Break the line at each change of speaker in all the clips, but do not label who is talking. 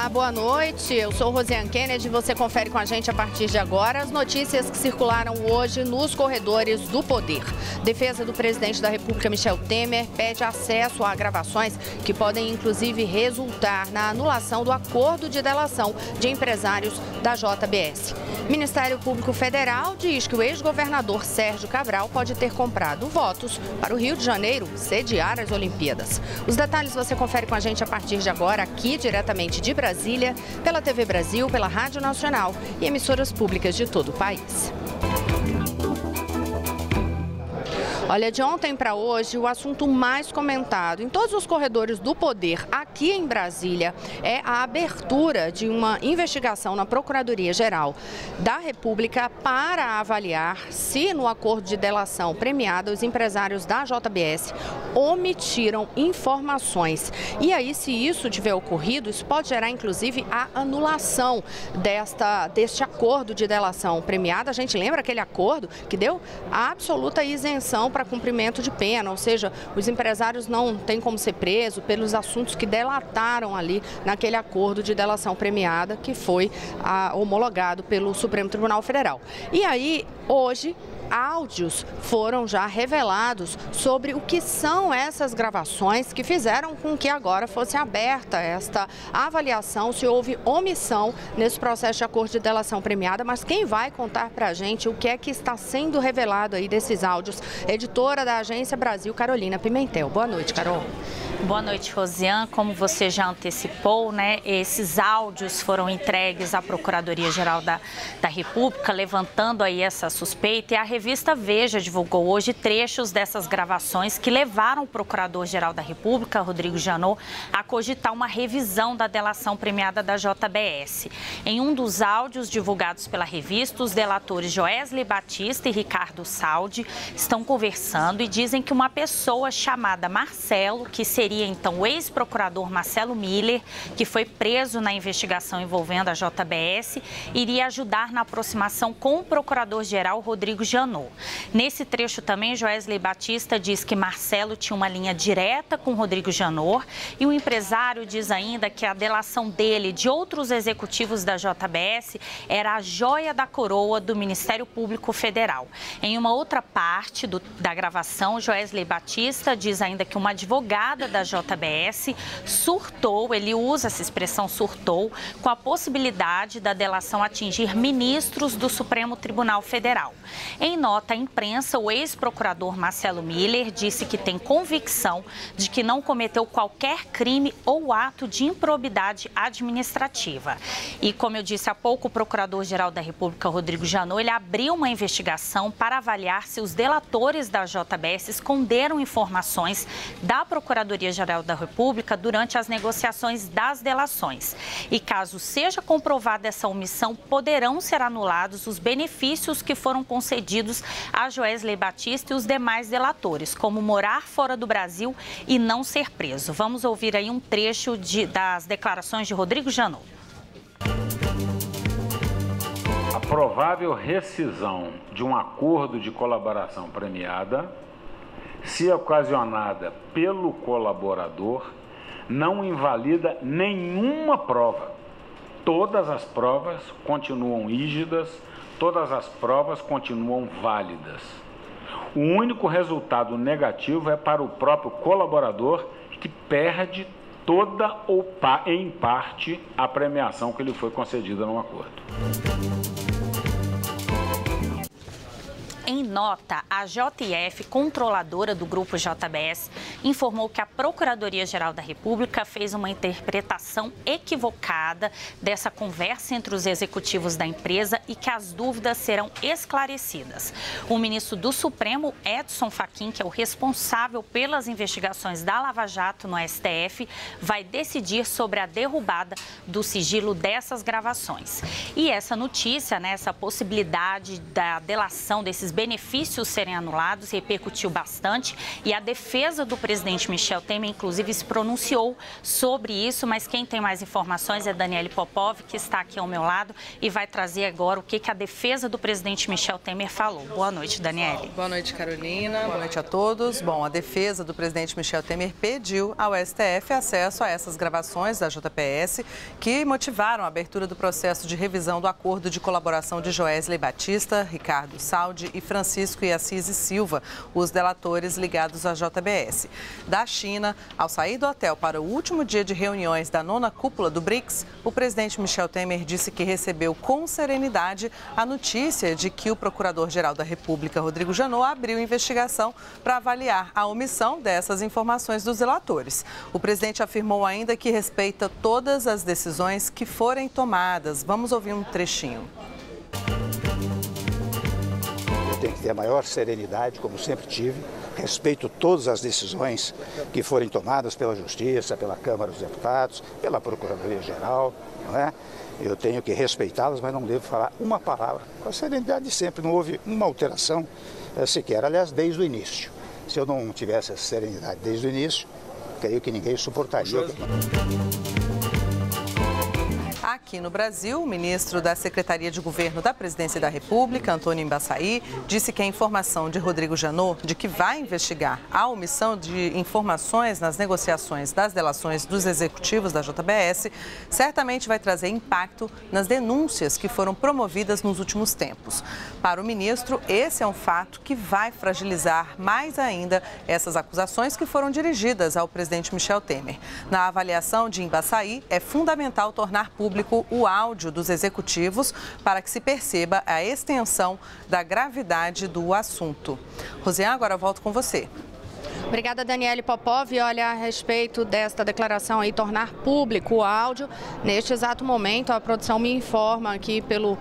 Olá, boa noite. Eu sou Rosiane Kennedy e você confere com a gente a partir de agora as notícias que circularam hoje nos corredores do poder. Defesa do presidente da República, Michel Temer, pede acesso a gravações que podem inclusive resultar na anulação do acordo de delação de empresários da JBS. Ministério Público Federal diz que o ex-governador Sérgio Cabral pode ter comprado votos para o Rio de Janeiro sediar as Olimpíadas. Os detalhes você confere com a gente a partir de agora, aqui diretamente de Brasília, pela TV Brasil, pela Rádio Nacional e emissoras públicas de todo o país. Olha, de ontem para hoje, o assunto mais comentado em todos os corredores do poder aqui em Brasília é a abertura de uma investigação na Procuradoria-Geral da República para avaliar se no acordo de delação premiada os empresários da JBS omitiram informações. E aí, se isso tiver ocorrido, isso pode gerar inclusive a anulação deste acordo de delação premiada. A gente lembra aquele acordo que deu a absoluta isenção para cumprimento de pena, ou seja, os empresários não têm como ser presos pelos assuntos que delataram ali naquele acordo de delação premiada que foi homologado pelo Supremo Tribunal Federal. E aí, hoje, áudios foram já revelados sobre o que são essas gravações que fizeram com que agora fosse aberta esta avaliação se houve omissão nesse processo de acordo de delação premiada. Mas quem vai contar pra gente o que é que está sendo revelado aí desses áudios? Editora da Agência Brasil, Carolina Pimentel. Boa noite, Carol.
Boa noite, Rosiane. Como você já antecipou, né, esses áudios foram entregues à Procuradoria-Geral da República, levantando aí essa suspeita. E a revista Veja divulgou hoje trechos dessas gravações que levaram o Procurador-Geral da República, Rodrigo Janot, a cogitar uma revisão da delação premiada da JBS. Em um dos áudios divulgados pela revista, os delatores Joesley Batista e Ricardo Saldi estão conversando e dizem que uma pessoa chamada Marcelo, que seria então o ex-procurador Marcelo Miller, que foi preso na investigação envolvendo a JBS, iria ajudar na aproximação com o procurador-geral Rodrigo Janot. Nesse trecho também, Joesley Batista diz que Marcelo tinha uma linha direta com Rodrigo Janot e o empresário diz ainda que a delação dele e de outros executivos da JBS era a joia da coroa do Ministério Público Federal. Em uma outra parte da gravação, Joesley Batista diz ainda que uma advogada da JBS surtou, ele usa essa expressão surtou, com a possibilidade da delação atingir ministros do Supremo Tribunal Federal. Em nota à imprensa, o ex-procurador Marcelo Miller disse que tem convicção de que não cometeu qualquer crime ou ato de improbidade administrativa. E como eu disse há pouco, o Procurador-Geral da República, Rodrigo Janot, ele abriu uma investigação para avaliar se os delatores da JBS esconderam informações da Procuradoria-Geral da República durante as negociações das delações. E caso seja comprovada essa omissão, poderão ser anulados os benefícios que foram concedidos a Joesley Batista e os demais delatores, como morar fora do Brasil e não ser preso. Vamos ouvir aí um trecho das declarações de Rodrigo Janot.
A provável rescisão de um acordo de colaboração premiada, se ocasionada pelo colaborador, não invalida nenhuma prova. Todas as provas continuam rígidas, todas as provas continuam válidas. O único resultado negativo é para o próprio colaborador, que perde toda ou em parte a premiação que lhe foi concedida no acordo.
Em nota, a JF, controladora do Grupo JBS, informou que a Procuradoria-Geral da República fez uma interpretação equivocada dessa conversa entre os executivos da empresa e que as dúvidas serão esclarecidas. O ministro do Supremo, Edson Fachin, que é o responsável pelas investigações da Lava Jato no STF, vai decidir sobre a derrubada do sigilo dessas gravações. E essa notícia, né, essa possibilidade da delação desses benefícios serem anulados, repercutiu bastante, e a defesa do presidente Michel Temer, inclusive, se pronunciou sobre isso, mas quem tem mais informações é Daniele Popov, que está aqui ao meu lado e vai trazer agora o que a defesa do presidente Michel Temer falou. Boa noite, Daniele.
Boa noite, Carolina. Boa noite a todos. Bom, a defesa do presidente Michel Temer pediu ao STF acesso a essas gravações da JPS que motivaram a abertura do processo de revisão do acordo de colaboração de Joesley Batista, Ricardo Saldi e Francisco Assis e Silva, os delatores ligados à JBS. Da China, ao sair do hotel para o último dia de reuniões da 9ª cúpula do BRICS, o presidente Michel Temer disse que recebeu com serenidade a notícia de que o Procurador-Geral da República, Rodrigo Janot, abriu investigação para avaliar a omissão dessas informações dos delatores. O presidente afirmou ainda que respeita todas as decisões que forem tomadas. Vamos ouvir um trechinho.
Eu tenho que ter a maior serenidade, como sempre tive. Respeito todas as decisões que forem tomadas pela Justiça, pela Câmara dos Deputados, pela Procuradoria-Geral, não é? Eu tenho que respeitá-las, mas não devo falar uma palavra. Com a serenidade de sempre, não houve uma alteração sequer, aliás, desde o início. Se eu não tivesse essa serenidade desde o início, creio que ninguém suportaria.
Aqui no Brasil, o ministro da Secretaria de Governo da Presidência da República, Antônio Embaçaí, disse que a informação de Rodrigo Janot de que vai investigar a omissão de informações nas negociações das delações dos executivos da JBS certamente vai trazer impacto nas denúncias que foram promovidas nos últimos tempos. Para o ministro, esse é um fato que vai fragilizar mais ainda essas acusações que foram dirigidas ao presidente Michel Temer. Na avaliação de Embaçaí, é fundamental tornar público o áudio dos executivos para que se perceba a extensão da gravidade do assunto. Rosiane, agora eu volto com você.
Obrigada, Daniele Popov. E olha, a respeito desta declaração aí, tornar público o áudio, neste exato momento a produção me informa aqui pelo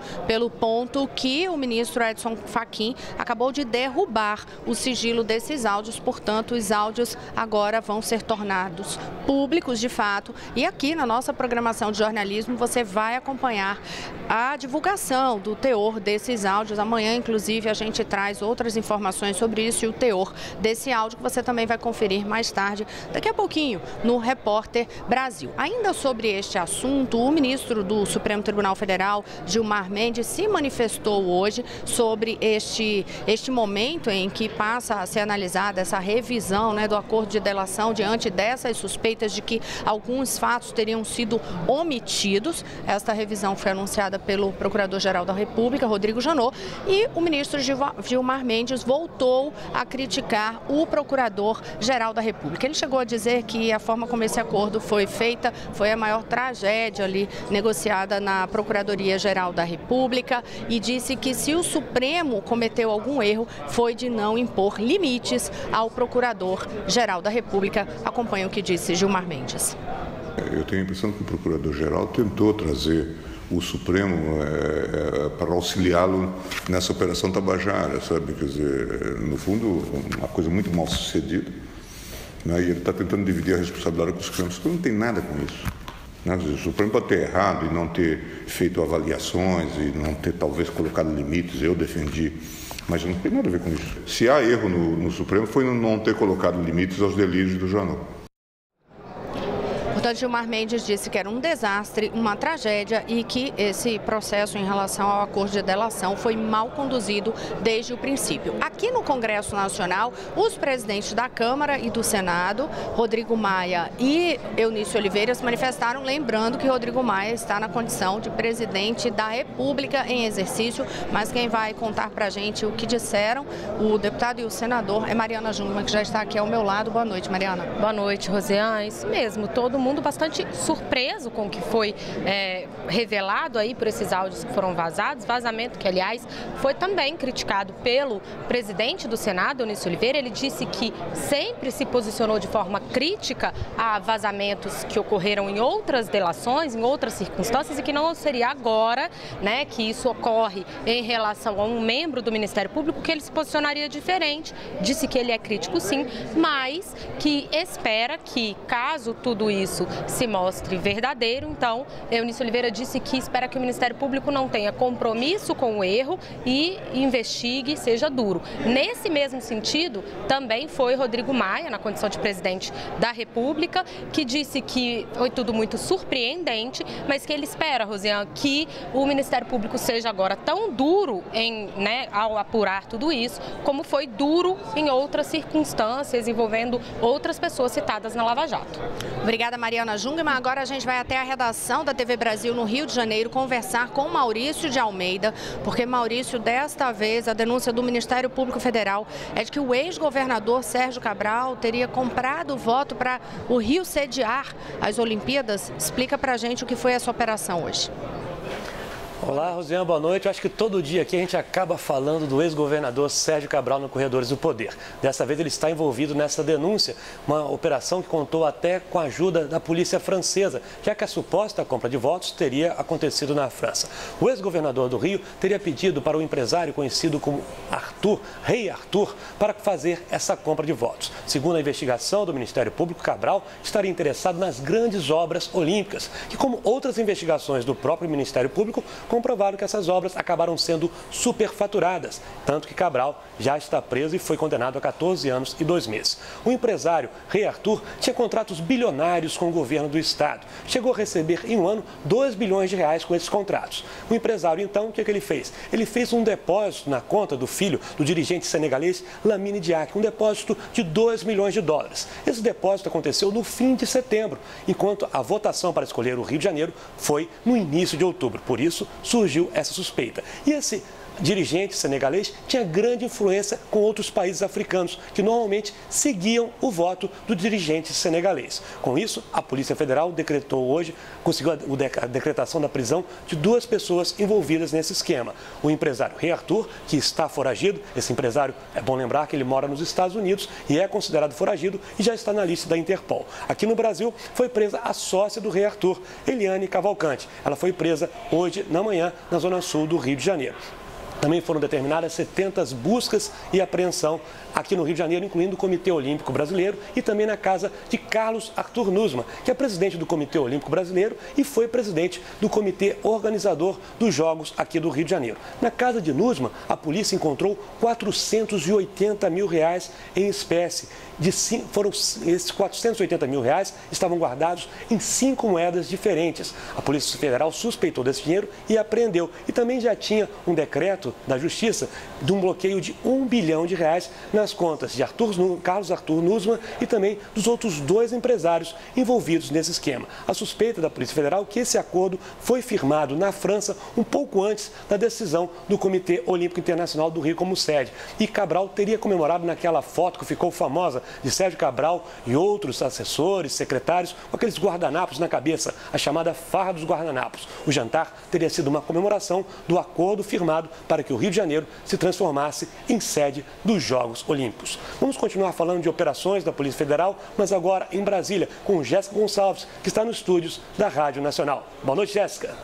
ponto que o ministro Edson Fachin acabou de derrubar o sigilo desses áudios, portanto os áudios agora vão ser tornados públicos de fato. E aqui na nossa programação de jornalismo você vai acompanhar a divulgação do teor desses áudios. Amanhã, inclusive, a gente traz outras informações sobre isso e o teor desse áudio que você também vai conferir mais tarde, daqui a pouquinho, no Repórter Brasil. Ainda sobre este assunto, o ministro do Supremo Tribunal Federal, Gilmar Mendes, se manifestou hoje sobre este momento em que passa a ser analisada essa revisão, do acordo de delação diante dessas suspeitas de que alguns fatos teriam sido omitidos. Esta revisão foi anunciada pelo Procurador-Geral da República, Rodrigo Janot, e o ministro Gilmar Mendes voltou a criticar o Procurador-Geral da República. Ele chegou a dizer que a forma como esse acordo foi feita foi a maior tragédia ali negociada na Procuradoria-Geral da República e disse que se o Supremo cometeu algum erro foi de não impor limites ao Procurador-Geral da República. Acompanhe o que disse Gilmar Mendes.
Eu tenho a impressão que o Procurador-Geral tentou trazer o Supremo para auxiliá-lo nessa operação Tabajara, sabe? Quer dizer, no fundo, uma coisa muito mal sucedida, e ele está tentando dividir a responsabilidade com o Supremo. O Supremo não tem nada com isso. O Supremo pode ter errado e não ter feito avaliações e não ter talvez colocado limites, eu defendi, mas não tem nada a ver com isso. Se há erro no Supremo foi não ter colocado limites aos delírios do Janot.
Portanto, Gilmar Mendes disse que era um desastre, uma tragédia e que esse processo em relação ao acordo de delação foi mal conduzido desde o princípio. Aqui no Congresso Nacional, os presidentes da Câmara e do Senado, Rodrigo Maia e Eunício Oliveira, se manifestaram lembrando que Rodrigo Maia está na condição de presidente da República em exercício, mas quem vai contar para a gente o que disseram o deputado e o senador é Mariana Jungmann, que já está aqui ao meu lado. Boa noite, Mariana.
Boa noite, Rosiane. Isso mesmo, todo mundo bastante surpreso com o que foi revelado aí por esses áudios que foram vazados, vazamento que, aliás, foi também criticado pelo presidente do Senado, Eunício Oliveira. Ele disse que sempre se posicionou de forma crítica a vazamentos que ocorreram em outras delações, em outras circunstâncias, e que não seria agora, que isso ocorre em relação a um membro do Ministério Público, que ele se posicionaria diferente. Disse que ele é crítico, sim, mas que espera que, caso tudo isso se mostre verdadeiro, então, Eunício Oliveira disse que espera que o Ministério Público não tenha compromisso com o erro e investigue, seja duro. Nesse mesmo sentido, também foi Rodrigo Maia, na condição de presidente da República, que disse que foi tudo muito surpreendente, mas que ele espera, Rosiane, que o Ministério Público seja agora tão duro ao apurar tudo isso, como foi duro em outras circunstâncias envolvendo outras pessoas citadas na Lava Jato.
Obrigada, Mariana Jungmann. Agora a gente vai até a redação da TV Brasil no Rio de Janeiro conversar com Maurício de Almeida, porque, Maurício, desta vez a denúncia do Ministério Público Federal é de que o ex-governador Sérgio Cabral teria comprado voto para o Rio sediar as Olimpíadas. Explica pra gente o que foi essa operação hoje.
Olá, Rosiane, boa noite. Eu acho que todo dia aqui a gente acaba falando do ex-governador Sérgio Cabral no Corredores do Poder. Dessa vez ele está envolvido nessa denúncia, uma operação que contou até com a ajuda da polícia francesa, já que a suposta compra de votos teria acontecido na França. O ex-governador do Rio teria pedido para o empresário conhecido como Rei Arthur, para fazer essa compra de votos. Segundo a investigação do Ministério Público, Cabral estaria interessado nas grandes obras olímpicas, que, como outras investigações do próprio Ministério Público, comprovaram que essas obras acabaram sendo superfaturadas, tanto que Cabral já está preso e foi condenado a 14 anos e 2 meses. O empresário Rei Arthur tinha contratos bilionários com o governo do estado. Chegou a receber em um ano 2 bilhões de reais com esses contratos. O empresário, então, o que ele fez? Ele fez um depósito na conta do filho do dirigente senegalês Lamine Diack, um depósito de 2 milhões de dólares. Esse depósito aconteceu no fim de setembro, enquanto a votação para escolher o Rio de Janeiro foi no início de outubro. Por isso, surgiu essa suspeita. E esse dirigente senegalês tinha grande influência com outros países africanos, que normalmente seguiam o voto do dirigente senegalês. Com isso, a Polícia Federal conseguiu a decretação da prisão de 2 pessoas envolvidas nesse esquema. O empresário Rei Arthur, que está foragido. Esse empresário, é bom lembrar que ele mora nos Estados Unidos e é considerado foragido e já está na lista da Interpol. Aqui no Brasil, foi presa a sócia do Rei Arthur, Eliane Cavalcante. Ela foi presa hoje, na manhã, na zona sul do Rio de Janeiro. Também foram determinadas 70 buscas e apreensão aqui no Rio de Janeiro, incluindo o Comitê Olímpico Brasileiro e também na casa de Carlos Arthur Nussmann, que é presidente do Comitê Olímpico Brasileiro e foi presidente do Comitê Organizador dos Jogos aqui do Rio de Janeiro. Na casa de Nussmann, a polícia encontrou 480 mil reais em espécie. Esses 480 mil reais estavam guardados em 5 moedas diferentes. A Polícia Federal suspeitou desse dinheiro e apreendeu. E também já tinha um decreto da Justiça de um bloqueio de 1 bilhão de reais nas contas de Carlos Arthur Nussmann e também dos outros 2 empresários envolvidos nesse esquema. A suspeita da Polícia Federal é que esse acordo foi firmado na França um pouco antes da decisão do Comitê Olímpico Internacional do Rio como sede. E Cabral teria comemorado naquela foto que ficou famosa de Sérgio Cabral e outros assessores, secretários, com aqueles guardanapos na cabeça, a chamada farra dos guardanapos. O jantar teria sido uma comemoração do acordo firmado para que o Rio de Janeiro se transformasse em sede dos Jogos Olímpicos. Vamos continuar falando de operações da Polícia Federal, mas agora em Brasília, com Jéssica Gonçalves, que está nos estúdios da Rádio Nacional. Boa noite, Jéssica.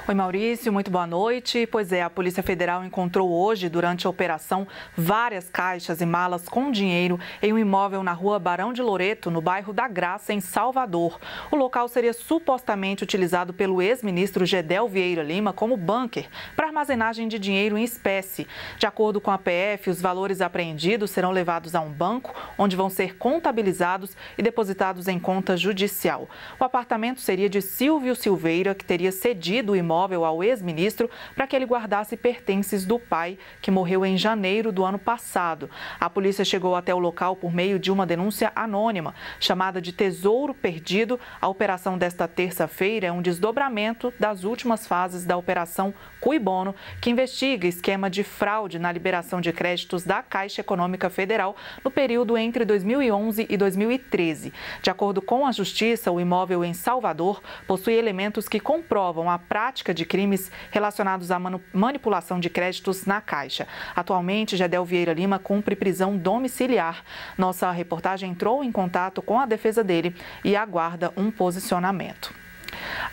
Oi, Maurício, muito boa noite. Pois é, a Polícia Federal encontrou hoje, durante a operação, várias caixas e malas com dinheiro em um imóvel na rua Barão de Loreto, no bairro da Graça, em Salvador. O local seria supostamente utilizado pelo ex-ministro Gedel Vieira Lima como bunker para armazenagem de dinheiro em espécie. De acordo com a PF, os valores apreendidos serão levados a um banco, onde vão ser contabilizados e depositados em conta judicial. O apartamento seria de Silvio Silveira, que teria cedido o imóvel ao ex-ministro para que ele guardasse pertences do pai, que morreu em janeiro do ano passado. A polícia chegou até o local por meio de uma denúncia anônima, chamada de Tesouro Perdido. A operação desta terça-feira é um desdobramento das últimas fases da Operação Cui Bono, que investiga esquema de fraude na liberação de créditos da Caixa Econômica Federal no período entre 2011 e 2013. De acordo com a Justiça, o imóvel em Salvador possui elementos que comprovam a prática de crimes relacionados à manipulação de créditos na Caixa. Atualmente, Gedel Vieira Lima cumpre prisão domiciliar. Nossa reportagem entrou em contato com a defesa dele e aguarda um posicionamento.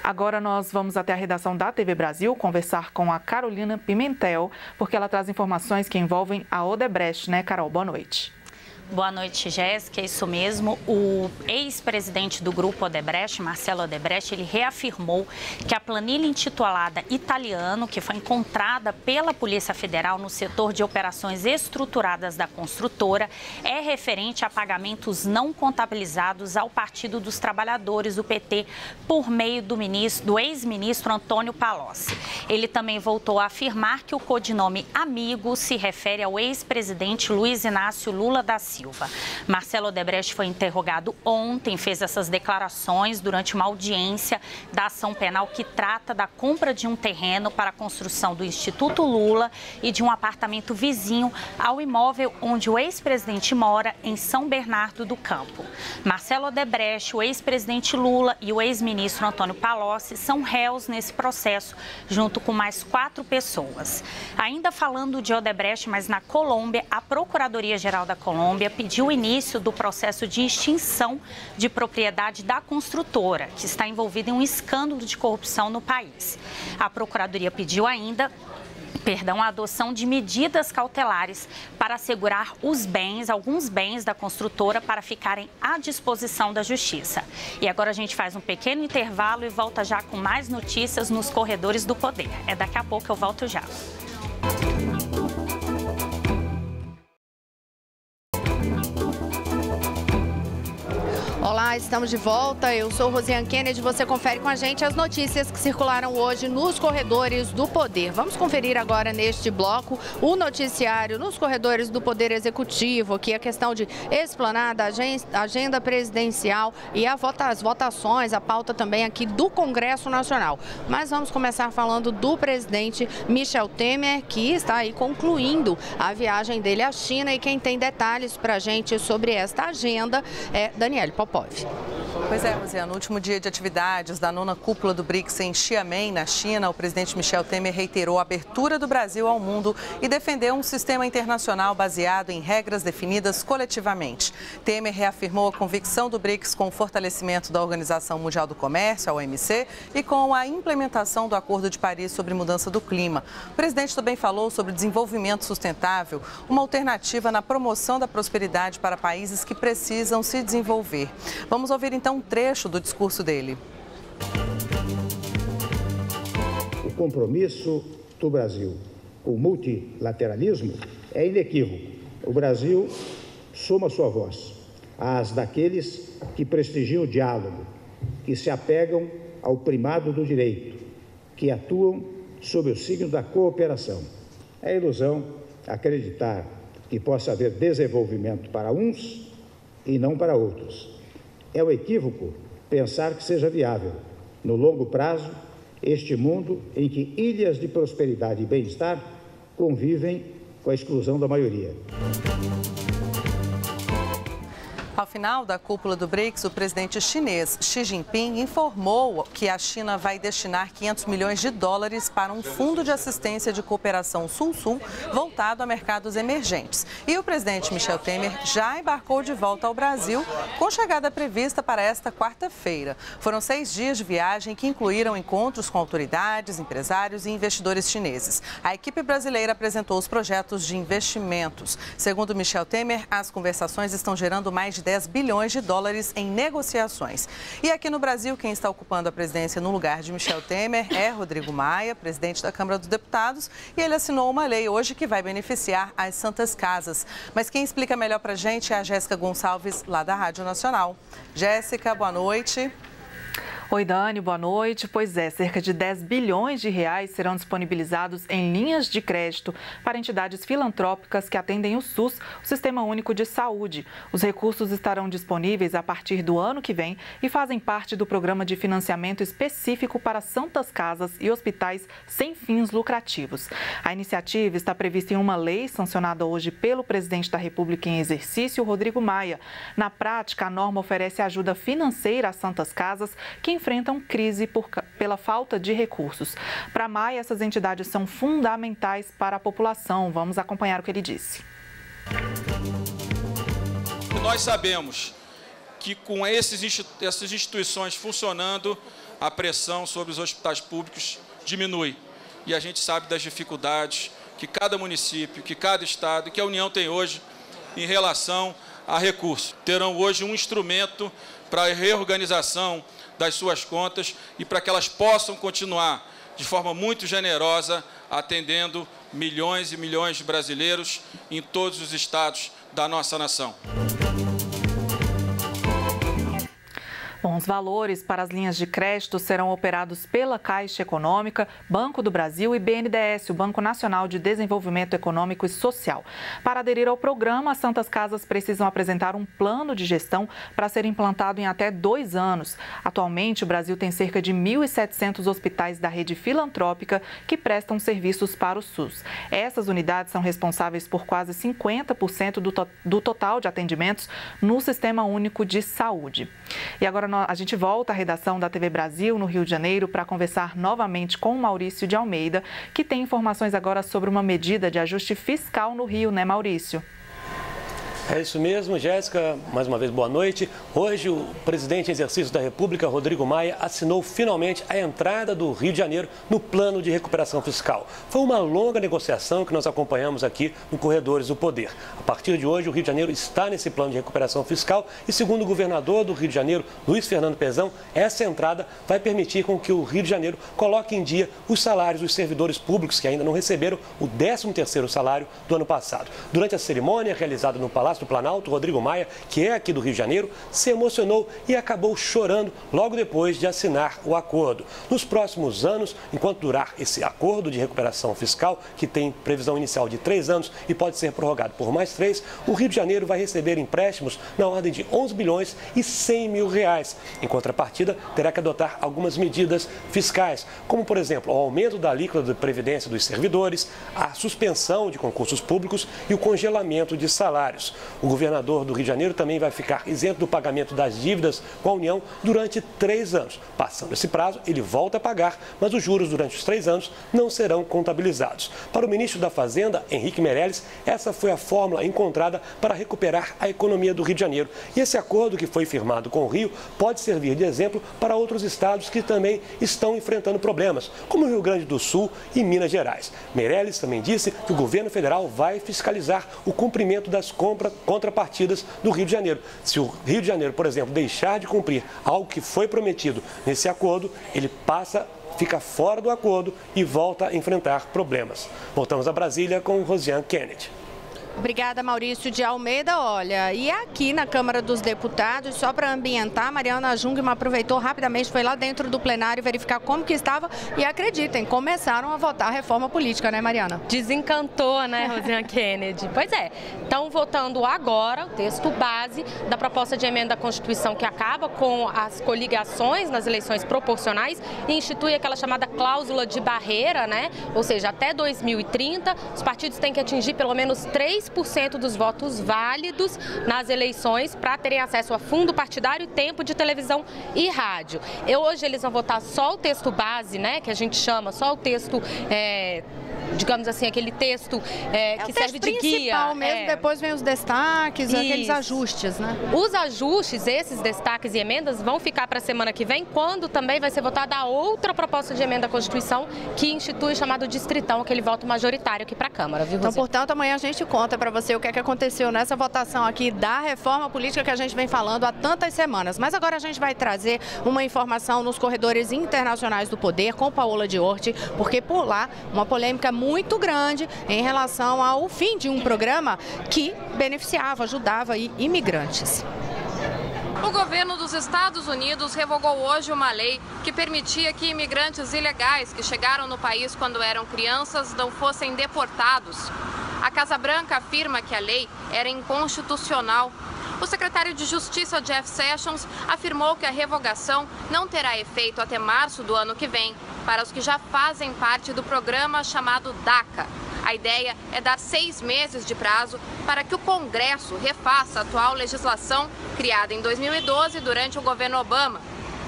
Agora nós vamos até a redação da TV Brasil conversar com a Carolina Pimentel, porque ela traz informações que envolvem a Odebrecht, né, Carol? Boa noite.
Boa noite, Jéssica. É isso mesmo. O ex-presidente do Grupo Odebrecht, Marcelo Odebrecht, ele reafirmou que a planilha intitulada Italiano, que foi encontrada pela Polícia Federal no setor de operações estruturadas da construtora, é referente a pagamentos não contabilizados ao Partido dos Trabalhadores, o PT, por meio do ex-ministro Antônio Palocci. Ele também voltou a afirmar que o codinome Amigo se refere ao ex-presidente Luiz Inácio Lula da Silva. Marcelo Odebrecht foi interrogado ontem, fez essas declarações durante uma audiência da ação penal que trata da compra de um terreno para a construção do Instituto Lula e de um apartamento vizinho ao imóvel onde o ex-presidente mora, em São Bernardo do Campo. Marcelo Odebrecht, o ex-presidente Lula e o ex-ministro Antônio Palocci são réus nesse processo, junto com mais 4 pessoas. Ainda falando de Odebrecht, mas na Colômbia, a Procuradoria-Geral da Colômbia pediu o início do processo de extinção de propriedade da construtora, que está envolvida em um escândalo de corrupção no país. A Procuradoria pediu ainda a adoção de medidas cautelares para assegurar alguns bens da construtora para ficarem à disposição da Justiça. E agora a gente faz um pequeno intervalo e volta já com mais notícias nos corredores do poder. Daqui a pouco eu volto já.
Olá, estamos de volta. Eu sou Rosiane Kennedy. Você confere com a gente as notícias que circularam hoje nos corredores do poder. Vamos conferir agora neste bloco o noticiário nos corredores do Poder Executivo, que é a questão de esplanada, agenda presidencial e as votações, a pauta também aqui do Congresso Nacional. Mas vamos começar falando do presidente Michel Temer, que está aí concluindo a viagem dele à China. E quem tem detalhes para a gente sobre esta agenda é Daniele Popov.
Pois é, Rosiane, no último dia de atividades da 9ª cúpula do BRICS em Xiamen, na China, o presidente Michel Temer reiterou a abertura do Brasil ao mundo e defendeu um sistema internacional baseado em regras definidas coletivamente. Temer reafirmou a convicção do BRICS com o fortalecimento da Organização Mundial do Comércio, a OMC, e com a implementação do Acordo de Paris sobre mudança do clima. O presidente também falou sobre desenvolvimento sustentável, uma alternativa na promoção da prosperidade para países que precisam se desenvolver. Vamos ouvir então um trecho do discurso dele.
O compromisso do Brasil com o multilateralismo é inequívoco. O Brasil soma sua voz às daqueles que prestigiam o diálogo, que se apegam ao primado do direito, que atuam sob o signo da cooperação. É ilusão acreditar que possa haver desenvolvimento para uns e não para outros. É um equívoco pensar que seja viável, no longo prazo, este mundo em que ilhas de prosperidade e bem-estar convivem com a exclusão da maioria.
Ao final da cúpula do BRICS, o presidente chinês Xi Jinping informou que a China vai destinar 500 milhões de dólares para um fundo de assistência de cooperação Sul-Sul voltado a mercados emergentes. E o presidente Michel Temer já embarcou de volta ao Brasil, com chegada prevista para esta quarta-feira. Foram 6 dias de viagem que incluíram encontros com autoridades, empresários e investidores chineses. A equipe brasileira apresentou os projetos de investimentos. Segundo Michel Temer, as conversações estão gerando mais de 10 bilhões de dólares em negociações. E aqui no Brasil, quem está ocupando a presidência no lugar de Michel Temer é Rodrigo Maia, presidente da Câmara dos Deputados, e ele assinou uma lei hoje que vai beneficiar as Santas Casas. Mas quem explica melhor para a gente é a Jéssica Gonçalves, lá da Rádio Nacional. Jéssica, boa noite.
Oi, Dani, boa noite. Pois é, cerca de 10 bilhões de reais serão disponibilizados em linhas de crédito para entidades filantrópicas que atendem o SUS, o Sistema Único de Saúde. Os recursos estarão disponíveis a partir do ano que vem e fazem parte do programa de financiamento específico para santas casas e hospitais sem fins lucrativos. A iniciativa está prevista em uma lei sancionada hoje pelo presidente da República em exercício, Rodrigo Maia. Na prática, a norma oferece ajuda financeira às santas casas que enfrentam crise pela falta de recursos. Para Maia, essas entidades são fundamentais para a população. Vamos acompanhar o que ele disse.
Nós sabemos que com essas instituições funcionando, a pressão sobre os hospitais públicos diminui. E a gente sabe das dificuldades que cada município, que cada estado, que a União tem hoje em relação a recurso. Terão hoje um instrumento para a reorganização das suas contas e para que elas possam continuar de forma muito generosa atendendo milhões e milhões de brasileiros em todos os estados da nossa nação.
Bom, os valores para as linhas de crédito serão operados pela Caixa Econômica, Banco do Brasil e BNDES, o Banco Nacional de Desenvolvimento Econômico e Social. Para aderir ao programa, as Santas Casas precisam apresentar um plano de gestão para ser implantado em até 2 anos. Atualmente, o Brasil tem cerca de 1.700 hospitais da rede filantrópica que prestam serviços para o SUS. Essas unidades são responsáveis por quase 50% do total de atendimentos no Sistema Único de Saúde. E agora a gente volta à redação da TV Brasil, no Rio de Janeiro, para conversar novamente com Maurício de Almeida, que tem informações agora sobre uma medida de ajuste fiscal no Rio, né, Maurício?
É isso mesmo, Jéssica. Mais uma vez, boa noite. Hoje, o presidente em exercício da República, Rodrigo Maia, assinou finalmente a entrada do Rio de Janeiro no plano de recuperação fiscal. Foi uma longa negociação que nós acompanhamos aqui no Corredores do Poder. A partir de hoje, o Rio de Janeiro está nesse plano de recuperação fiscal e, segundo o governador do Rio de Janeiro, Luiz Fernando Pezão, essa entrada vai permitir com que o Rio de Janeiro coloque em dia os salários dos servidores públicos que ainda não receberam o 13º salário do ano passado. Durante a cerimônia realizada no Palácio do Planalto, Rodrigo Maia, que é aqui do Rio de Janeiro, se emocionou e acabou chorando logo depois de assinar o acordo. Nos próximos anos, enquanto durar esse acordo de recuperação fiscal, que tem previsão inicial de 3 anos e pode ser prorrogado por mais 3, o Rio de Janeiro vai receber empréstimos na ordem de 11 bilhões e 100 mil reais. Em contrapartida, terá que adotar algumas medidas fiscais, como, por exemplo, o aumento da alíquota de previdência dos servidores, a suspensão de concursos públicos e o congelamento de salários. O governador do Rio de Janeiro também vai ficar isento do pagamento das dívidas com a União durante 3 anos. Passando esse prazo, ele volta a pagar, mas os juros durante os 3 anos não serão contabilizados. Para o ministro da Fazenda, Henrique Meirelles, essa foi a fórmula encontrada para recuperar a economia do Rio de Janeiro. E esse acordo que foi firmado com o Rio pode servir de exemplo para outros estados que também estão enfrentando problemas, como o Rio Grande do Sul e Minas Gerais. Meirelles também disse que o governo federal vai fiscalizar o cumprimento das contrapartidas do Rio de Janeiro. Se o Rio de Janeiro, por exemplo, deixar de cumprir algo que foi prometido nesse acordo, ele fica fora do acordo e volta a enfrentar problemas. Voltamos a Brasília com Rosiane Kennedy.
Obrigada, Maurício de Almeida. Olha, e aqui na Câmara dos Deputados, só para ambientar, Mariana Jungmann aproveitou rapidamente, foi lá dentro do plenário verificar como que estava e acreditem, começaram a votar a reforma política, né, Mariana?
Desencantou, né, Rosiane Kennedy? Pois é, estão votando agora o texto base da proposta de emenda à Constituição que acaba com as coligações nas eleições proporcionais e institui aquela chamada cláusula de barreira, né? Ou seja, até 2030, os partidos têm que atingir pelo menos 3% dos votos válidos nas eleições para terem acesso a fundo partidário, tempo de televisão e rádio. Hoje eles vão votar só o texto base, né, que a gente chama, só o texto, digamos assim, aquele texto que serve de guia.
Mesmo, depois vem os destaques, aqueles ajustes, né?
Os ajustes, esses destaques e emendas vão ficar para a semana que vem, quando também vai ser votada a outra proposta de emenda à Constituição que institui o chamado distritão, aquele voto majoritário aqui para a Câmara, viu,
Então, portanto, amanhã a gente conta para você o que é que aconteceu nessa votação aqui da reforma política que a gente vem falando há tantas semanas. Mas agora a gente vai trazer uma informação nos corredores internacionais do poder com Paola Diorti, porque por lá uma polêmica muito grande em relação ao fim de um programa que beneficiava, ajudava imigrantes.
O governo dos Estados Unidos revogou hoje uma lei que permitia que imigrantes ilegais que chegaram no país quando eram crianças não fossem deportados. A Casa Branca afirma que a lei era inconstitucional. O secretário de Justiça, Jeff Sessions, afirmou que a revogação não terá efeito até março do ano que vem para os que já fazem parte do programa chamado DACA. A ideia é dar 6 meses de prazo para que o Congresso refaça a atual legislação criada em 2012 durante o governo Obama.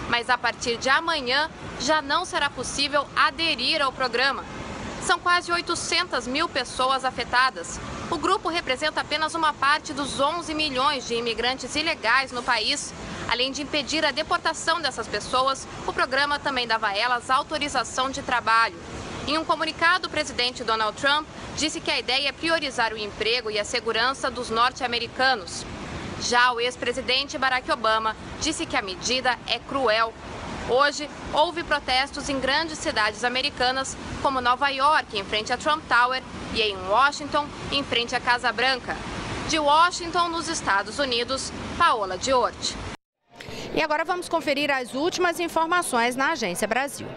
Mas a partir de amanhã já não será possível aderir ao programa. São quase 800 mil pessoas afetadas. O grupo representa apenas uma parte dos 11 milhões de imigrantes ilegais no país. Além de impedir a deportação dessas pessoas, o programa também dava a elas autorização de trabalho. Em um comunicado, o presidente Donald Trump disse que a ideia é priorizar o emprego e a segurança dos norte-americanos. Já o ex-presidente Barack Obama disse que a medida é cruel. Hoje, houve protestos em grandes cidades americanas, como Nova York, em frente à Trump Tower, e em Washington, em frente à Casa Branca. De Washington, nos Estados Unidos, Paola Diorti.
E agora vamos conferir as últimas informações na Agência Brasil.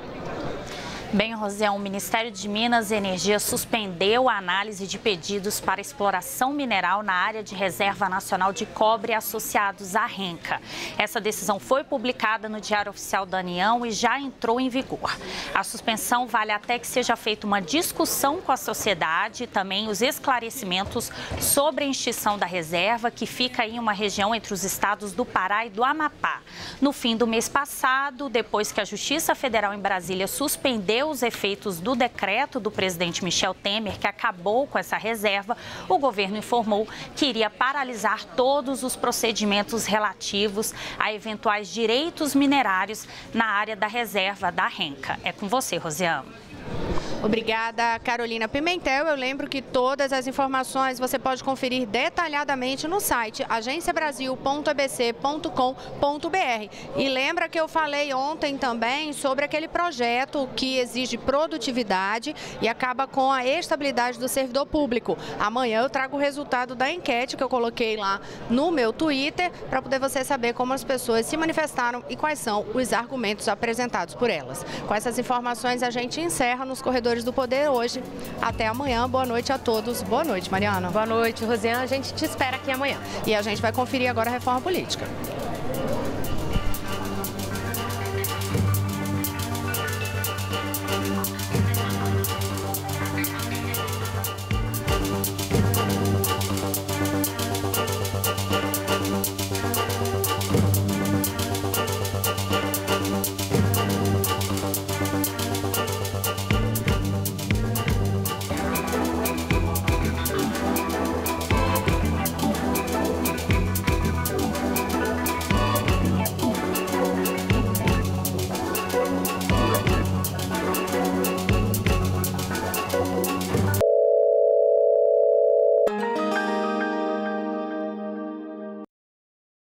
Bem, Rosiane, o Ministério de Minas e Energia suspendeu a análise de pedidos para exploração mineral na área de Reserva Nacional de Cobre associados à Renca. Essa decisão foi publicada no Diário Oficial da União e já entrou em vigor. A suspensão vale até que seja feita uma discussão com a sociedade e também os esclarecimentos sobre a extinção da reserva, que fica em uma região entre os estados do Pará e do Amapá. No fim do mês passado, depois que a Justiça Federal em Brasília suspendeu os efeitos do decreto do presidente Michel Temer, que acabou com essa reserva, o governo informou que iria paralisar todos os procedimentos relativos a eventuais direitos minerários na área da reserva da Renca. É com você, Rosiane.
Obrigada, Carolina Pimentel. Eu lembro que todas as informações você pode conferir detalhadamente no site agenciabrasil.abc.com.br. E lembra que eu falei ontem também sobre aquele projeto que exige produtividade e acaba com a estabilidade do servidor público. Amanhã eu trago o resultado da enquete que eu coloquei lá no meu Twitter para poder você saber como as pessoas se manifestaram e quais são os argumentos apresentados por elas. Com essas informações a gente encerra nos Corredores do Poder hoje. Até amanhã. Boa noite a todos. Boa noite, Mariana.
Boa noite, Rosiane. A gente te espera aqui amanhã.
E a gente vai conferir agora a reforma política.